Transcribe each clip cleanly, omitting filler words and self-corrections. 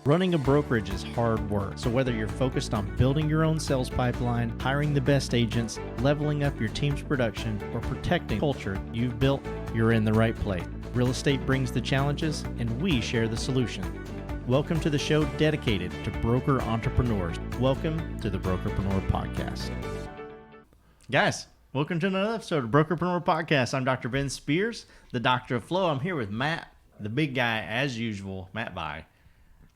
Running a brokerage is hard work, so whether you're focused on building your own sales pipeline, hiring the best agents, leveling up your team's production, or protecting culture you've built, you're in the right place. Real estate brings the challenges, and we share the solution. Welcome to the show dedicated to broker entrepreneurs. Welcome to the Brokerpreneur Podcast. Guys, welcome to another episode of Brokerpreneur Podcast. I'm Dr. Ben Spears, the Doctor of Flow. I'm here with Matt, the big guy, as usual, Matt Bye.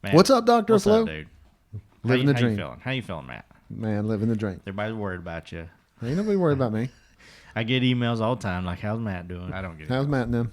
Man, what's up, Dr. What's Flo? up, dude? Living the dream. How you feeling, Matt? Man, living the dream. Everybody's worried about you. Ain't nobody worried about me. I get emails all the time like, how's Matt doing? I don't get it. How's Matt and them?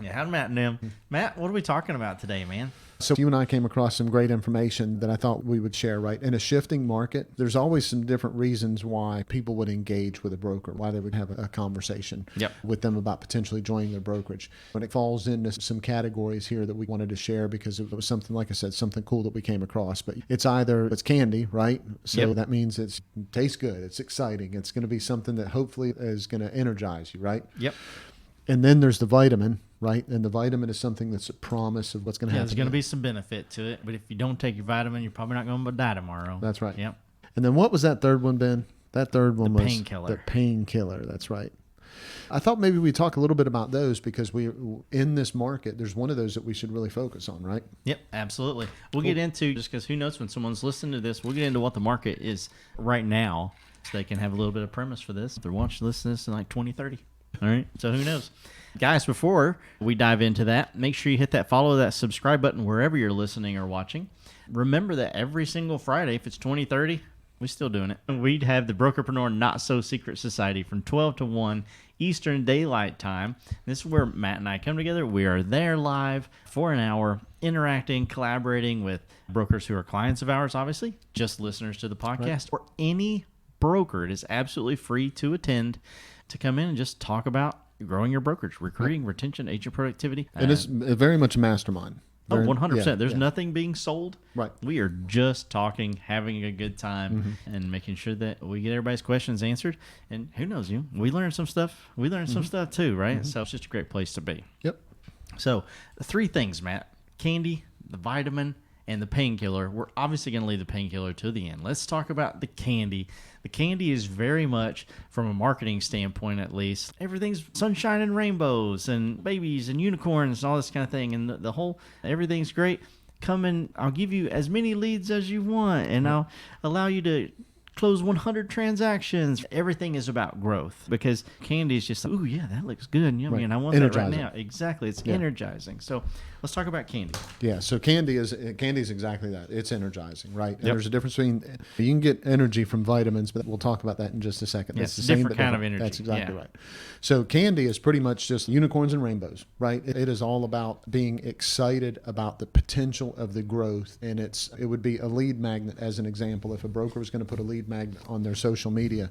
Yeah, how's Matt and them? Matt, what are we talking about today, man? So you and I came across some great information that I thought we would share, right? In a shifting market, there's always some different reasons why people would engage with a broker, why they would have a conversation with them about potentially joining their brokerage. When it falls into some categories here that we wanted to share because it was something, like I said, something cool that we came across. But it's candy, right? So that means it tastes good, it's exciting, it's going to be something that hopefully is going to energize you, right? Yep. And then there's the vitamin, right? And the vitamin is something that's a promise of what's going to happen. There's going to be some benefit to it, but if you don't take your vitamin, you're probably not going to die tomorrow. That's right. Yep. And then what was that third one, Ben? That third one was painkiller. The painkiller. That's right. I thought maybe we'd talk a little bit about those because in this market, there's one of those that we should really focus on, right? Yep, absolutely. We'll get into, just because who knows when someone's listening to this, we'll get into what the market is right now so they can have a little bit of premise for this. If they're watching this in like 2030. All right, so who knows? Guys, before we dive into that, make sure you hit that follow, that subscribe button wherever you're listening or watching. Remember that every single Friday, if it's 2030, we're still doing it. We'd have the Brokerpreneur Not So Secret Society from 12 to 1 Eastern Daylight Time. This is where Matt and I come together. We are there live for an hour, interacting, collaborating with brokers who are clients of ours, obviously, just listeners to the podcast, or any broker. It is absolutely free to attend, to come in and just talk about growing your brokerage, recruiting, retention, agent productivity. And it's very much a mastermind. 100%. There's nothing being sold. Right. We are just talking, having a good time, and making sure that we get everybody's questions answered. And who knows, we learn some stuff. We learn some stuff too, right? So it's just a great place to be. Yep. So the three things, Matt: candy, the vitamin, and the painkiller. We're obviously going to leave the painkiller to the end. Let's talk about the candy. The candy is very much, from a marketing standpoint at least, everything's sunshine and rainbows and babies and unicorns and all this kind of thing. And the whole, everything's great. Come in, I'll give you as many leads as you want, and I'll allow you to close 100 transactions. Everything is about growth because candy is just, ooh, yeah, that looks good and yummy, and I want that right now. Exactly. It's energizing. So let's talk about candy. Yeah, so candy is exactly that. It's energizing, right? And there's a difference between, you can get energy from vitamins, but we'll talk about that in just a second. That's the same, different kind of energy. That's exactly right. So candy is pretty much just unicorns and rainbows, right? It is all about being excited about the potential of the growth, and it would be a lead magnet as an example. If a broker was going to put a lead magnet on their social media,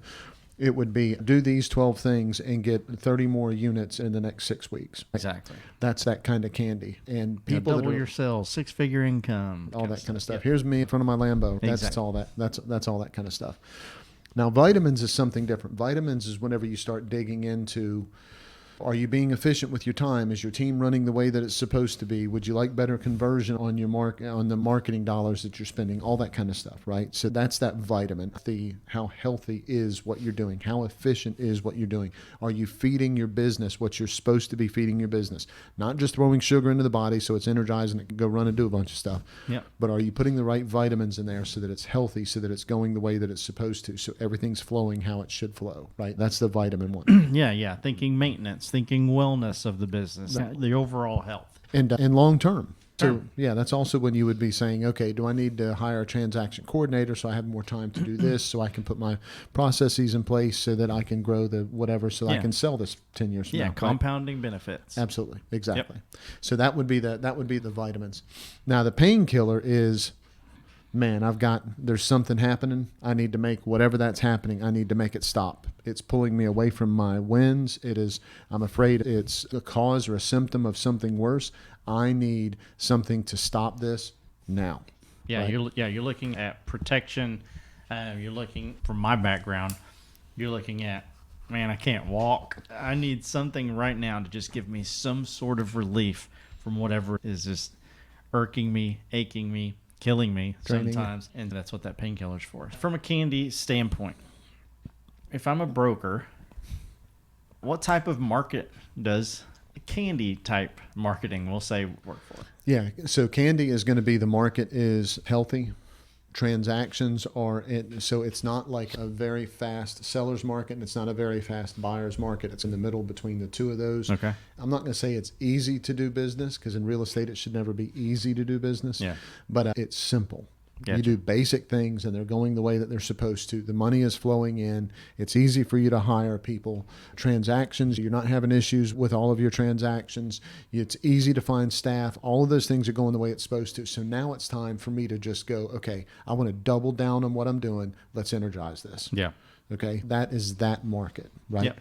it would be do these 12 things and get 30 more units in the next 6 weeks. Exactly. That's that kind of candy. And people double your sales, 6-figure income, all that kind of stuff. Yep. Here's me in front of my Lambo. That's exactly. all that. That's all that kind of stuff. Now, vitamins is something different. Vitamins is whenever you start digging into, are you being efficient with your time? Is your team running the way that it's supposed to be? Would you like better conversion on your on the marketing dollars that you're spending? All that kind of stuff, right? So that's that vitamin. How healthy is what you're doing? How efficient is what you're doing? Are you feeding your business what you're supposed to be feeding your business? Not just throwing sugar into the body so it's energized and it can go run and do a bunch of stuff. Yeah. But are you putting the right vitamins in there so that it's healthy, so that it's going the way that it's supposed to, so everything's flowing how it should flow, right? That's the vitamin one. Yeah. Thinking maintenance, thinking wellness of the business, the overall health. And long term. So, that's also when you would be saying, okay, do I need to hire a transaction coordinator so I have more time to do this, so I can put my processes in place so that I can grow the whatever, so I can sell this 10 years from now. Compounding benefits. Absolutely. Exactly. Yep. So that would be the vitamins. Now, the painkiller is, man, there's something happening. I need to make whatever that's happening, I need to make it stop. It's pulling me away from my wins. I'm afraid it's a cause or a symptom of something worse. I need something to stop this now. Yeah, right? You're looking at protection. You're looking, from my background, you're looking at, man, I can't walk. I need something right now to just give me some sort of relief from whatever is just irking me, aching me, killing me Draining you. sometimes, and that's what that painkiller's for. From a candy standpoint, if I'm a broker, what type of market does candy type marketing, we'll say, work for? Yeah. So candy is going to be, the market is healthy. Transactions are so it's not like a very fast seller's market, and it's not a very fast buyer's market. It's in the middle between the two of those. Okay. I'm not going to say it's easy to do business, because in real estate it should never be easy to do business. Yeah. But it's simple. Gotcha. You do basic things and they're going the way that they're supposed to. The money is flowing in. It's easy for you to hire people. Transactions, you're not having issues with all of your transactions. It's easy to find staff. All of those things are going the way it's supposed to. So now it's time for me to just go, okay, I want to double down on what I'm doing. Let's energize this. Yeah. Okay. That is that market, right? Yep.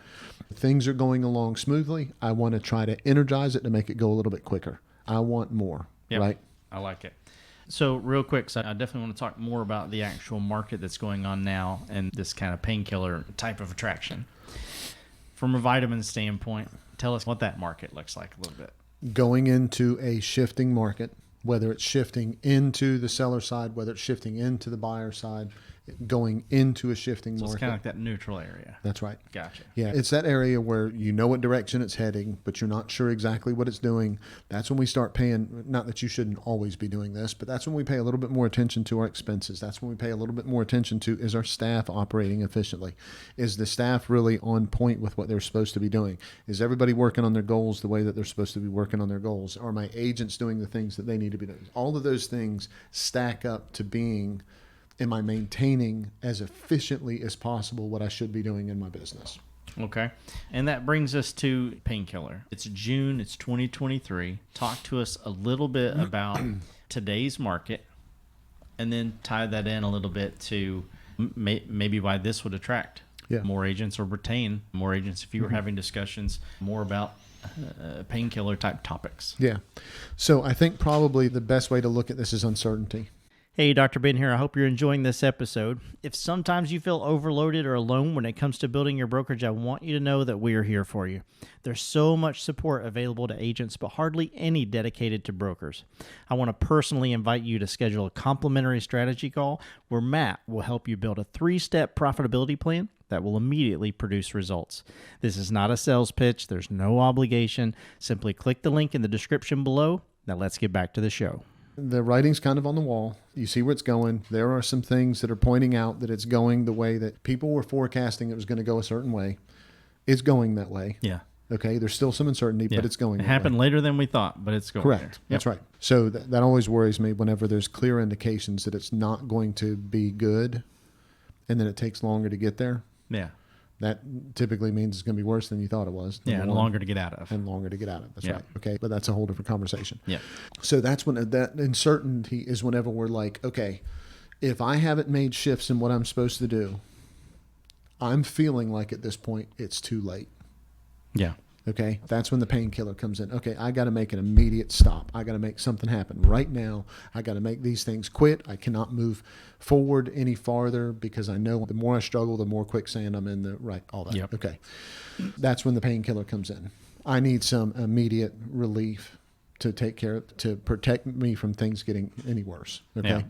Things are going along smoothly. I want to try to energize it to make it go a little bit quicker. I want more, Yep. right? I like it. So real quick, so I definitely want to talk more about the actual market that's going on now and this kind of painkiller type of attraction. From a vitamin standpoint, tell us what that market looks like a little bit. Going into a shifting market, whether it's shifting into the seller side, whether it's shifting into the buyer side, going into a shifting So market. it's kind of like that neutral area. That's right. Gotcha. Yeah, it's that area where you know what direction it's heading, but you're not sure exactly what it's doing. That's when we start paying, not that you shouldn't always be doing this, but that's when we pay a little bit more attention to our expenses. That's when we pay a little bit more attention to, is our staff operating efficiently? Is the staff really on point with what they're supposed to be doing? Is everybody working on their goals the way that they're supposed to be working on their goals? Are my agents doing the things that they need to be doing? All of those things stack up to being, am I maintaining as efficiently as possible what I should be doing in my business? Okay. And that brings us to painkiller. It's June, it's 2023. Talk to us a little bit about today's market, and then tie that in a little bit to maybe why this would attract more agents or retain more agents if you were having discussions more about painkiller type topics. Yeah. So I think probably the best way to look at this is uncertainty. Hey, Dr. Ben here. I hope you're enjoying this episode. If sometimes you feel overloaded or alone when it comes to building your brokerage, I want you to know that we are here for you. There's so much support available to agents, but hardly any dedicated to brokers. I want to personally invite you to schedule a complimentary strategy call where Matt will help you build a 3-step profitability plan that will immediately produce results. This is not a sales pitch. There's no obligation. Simply click the link in the description below. Now let's get back to the show. The writing's kind of on the wall. You see where it's going. There are some things that are pointing out that it's going the way that people were forecasting it was going to go a certain way. It's going that way. Yeah. Okay. There's still some uncertainty, but it's going It that happened way. later than we thought, but it's going Correct. there. That's right. So that always worries me whenever there's clear indications that it's not going to be good, and then it takes longer to get there. Yeah. That typically means it's going to be worse than you thought it was. Yeah, and number one. longer to get out of. And longer to get out of. That's Yeah. right. Okay. But that's a whole different conversation. Yeah. So that's when that uncertainty is, whenever we're like, okay, if I haven't made shifts in what I'm supposed to do, I'm feeling like at this point it's too late. Yeah. Okay. That's when the painkiller comes in. Okay. I got to make an immediate stop. I got to make something happen right now. I got to make these things quit. I cannot move forward any farther, because I know the more I struggle, the more quicksand I'm in, the right, all that. Yep. Okay. That's when the painkiller comes in. I need some immediate relief to take care of, to protect me from things getting any worse. Okay. Yeah.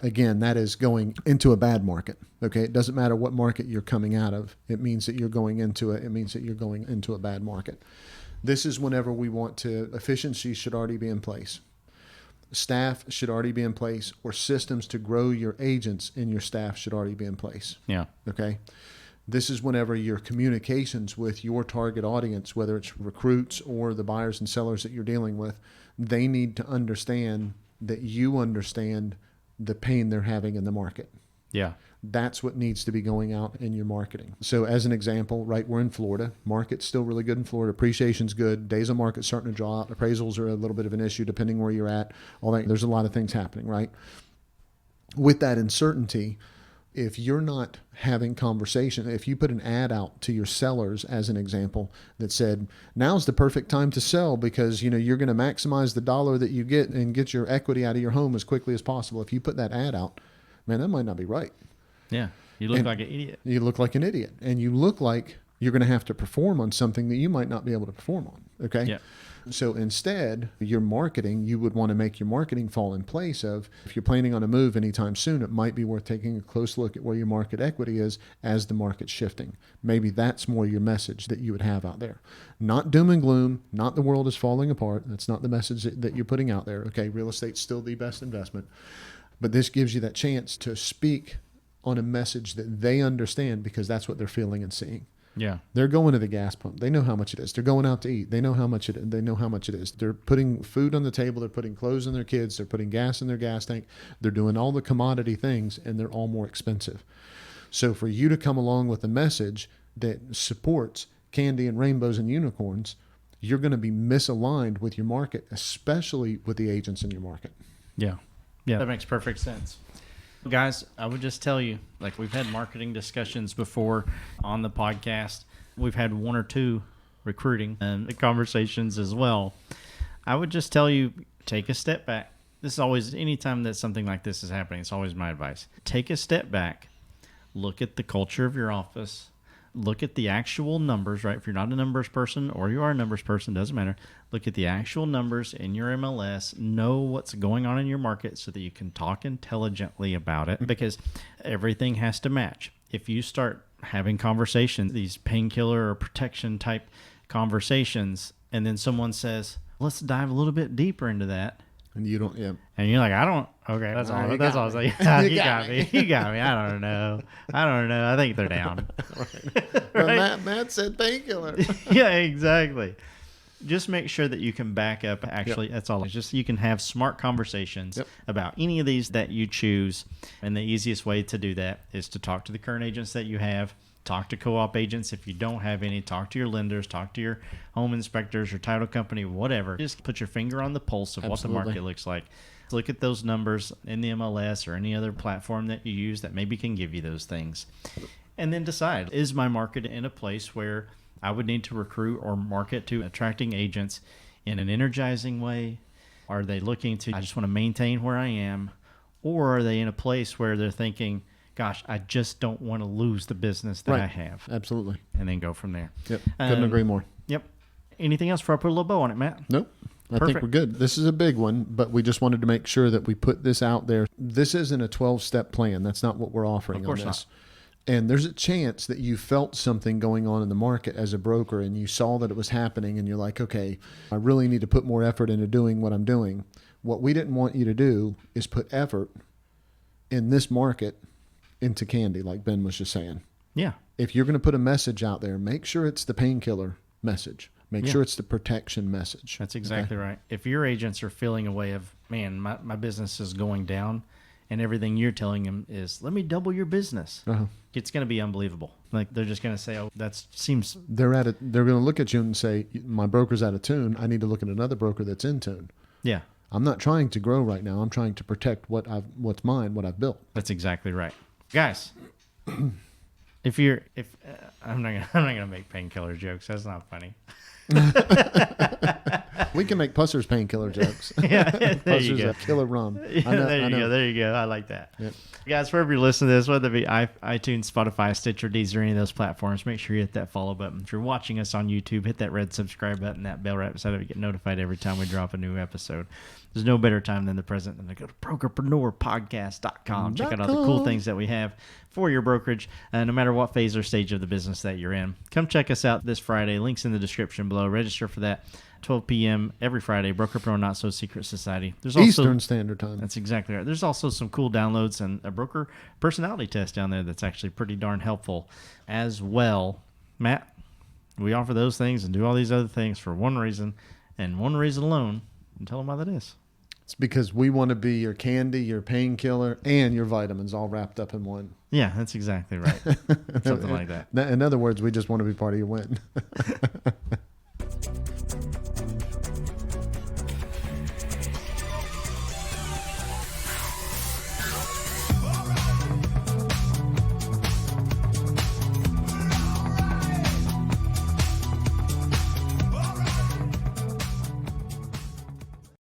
Again, that is going into a bad market. Okay. It doesn't matter what market you're coming out of. It means that you're going into it. It means that you're going into a bad market. This is whenever we want to, efficiency should already be in place. Staff should already be in place, or systems to grow your agents and your staff should already be in place. Yeah. Okay. This is whenever your communications with your target audience, whether it's recruits or the buyers and sellers that you're dealing with, they need to understand that you understand the pain they're having in the market. Yeah. That's what needs to be going out in your marketing. So as an example, right, we're in Florida. Market's still really good in Florida. Appreciation's good. Days on market starting to draw out. Appraisals are a little bit of an issue depending where you're at. All that. There's a lot of things happening, right? With that uncertainty, if you're not having conversation, if you put an ad out to your sellers, as an example, that said, now's the perfect time to sell because, you're going to maximize the dollar that you get and get your equity out of your home as quickly as possible. If you put that ad out, man, that might not be right. Yeah. You look like an idiot. You look like an idiot, and you look like you're going to have to perform on something that you might not be able to perform on. Okay. Yeah. So instead, your marketing, you would want to make your marketing fall in place of, if you're planning on a move anytime soon, it might be worth taking a close look at where your market equity is as the market's shifting. Maybe that's more your message that you would have out there. Not doom and gloom, not the world is falling apart. That's not the message that you're putting out there. Okay, real estate's still the best investment. But this gives you that chance to speak on a message that they understand, because that's what they're feeling and seeing. Yeah. They're going to the gas pump. They know how much it is. They're going out to eat. They know how much it. They know how much it is. They're putting food on the table. They're putting clothes on their kids. They're putting gas in their gas tank. They're doing all the commodity things, and they're all more expensive. So for you to come along with a message that supports candy and rainbows and unicorns, you're going to be misaligned with your market, especially with the agents in your market. Yeah. Yeah. That makes perfect sense. Guys, I would just tell you, like, we've had marketing discussions before on the podcast. We've had one or two recruiting and conversations as well. I would just tell you, take a step back. This is always, anytime that something like this is happening, it's always my advice. Take a step back, look at the culture of your office, look at the actual numbers, right? If you're not a numbers person or you are a numbers person, doesn't matter. Look at the actual numbers in your MLS, know what's going on in your market so that you can talk intelligently about it, because everything has to match. If you start having conversations, these painkiller or protection type conversations, and then someone says, let's dive a little bit deeper into that. And you don't, yeah. And you're like, I don't, okay, that's all. That's all I was like, you got me. You got me. I don't know. I think they're down. Right. Well, Matt said painkiller. Yeah, exactly. Just make sure that you can back up. Actually, That's all. It's just you can have smart conversations about any of these that you choose. And the easiest way to do that is to talk to the current agents that you have. Talk to co-op agents if you don't have any. Talk to your lenders. Talk to your home inspectors, your title company, whatever. Just put your finger on the pulse of what the market looks like. Look at those numbers in the MLS or any other platform that you use that maybe can give you those things. And then decide, is my market in a place where I would need to recruit or market to attracting agents in an energizing way? Are they looking to, I just want to maintain where I am? Or are they in a place where they're thinking, gosh, I just don't want to lose the business that I have? Absolutely. And then go from there. Yep. Couldn't agree more. Yep. Anything else before I put a little bow on it, Matt? Nope. I think we're good. This is a big one, but we just wanted to make sure that we put this out there. This isn't a 12-step plan. That's not what we're offering on this. Of course not. And there's a chance that you felt something going on in the market as a broker and you saw that it was happening and you're like, okay, I really need to put more effort into doing what I'm doing. What we didn't want you to do is put effort in this market into candy, like Ben was just saying. Yeah. If you're going to put a message out there, make sure it's the painkiller message. Make sure it's the protection message. That's exactly right. If your agents are feeling a way of, man, my business is going down, and everything you're telling them is, let me double your business, it's going to be unbelievable. Like, they're just going to say, oh, that seems... They're going to look at you and say, my broker's out of tune. I need to look at another broker that's in tune. Yeah. I'm not trying to grow right now. I'm trying to protect what's mine, what I've built. That's exactly right. Guys, I'm not gonna make painkiller jokes. That's not funny. We can make Pusser's painkiller jokes. Yeah, there Pusser's you go. A killer rum. There you go. I like that. Yep. Guys, wherever you listen to this, whether it be iTunes, Spotify, Stitcher, Deezer, any of those platforms, make sure you hit that follow button. If you're watching us on YouTube, hit that red subscribe button, that bell right beside it, to get notified every time we drop a new episode. There's no better time than the present than to go to brokerpreneurpodcast.com. Check out all the cool things that we have for your brokerage, no matter what phase or stage of the business that you're in. Come check us out this Friday. Links in the description below. Register for that. 12 p.m. every Friday, Brokerpreneur Not So Secret Society. There's also Eastern Standard Time. That's exactly right. There's also some cool downloads and a broker personality test down there that's actually pretty darn helpful as well. Matt, we offer those things and do all these other things for one reason and one reason alone. And tell them why that is. It's because we want to be your candy, your painkiller, and your vitamins all wrapped up in one. Yeah, that's exactly right. Something like that. In other words, we just want to be part of your win.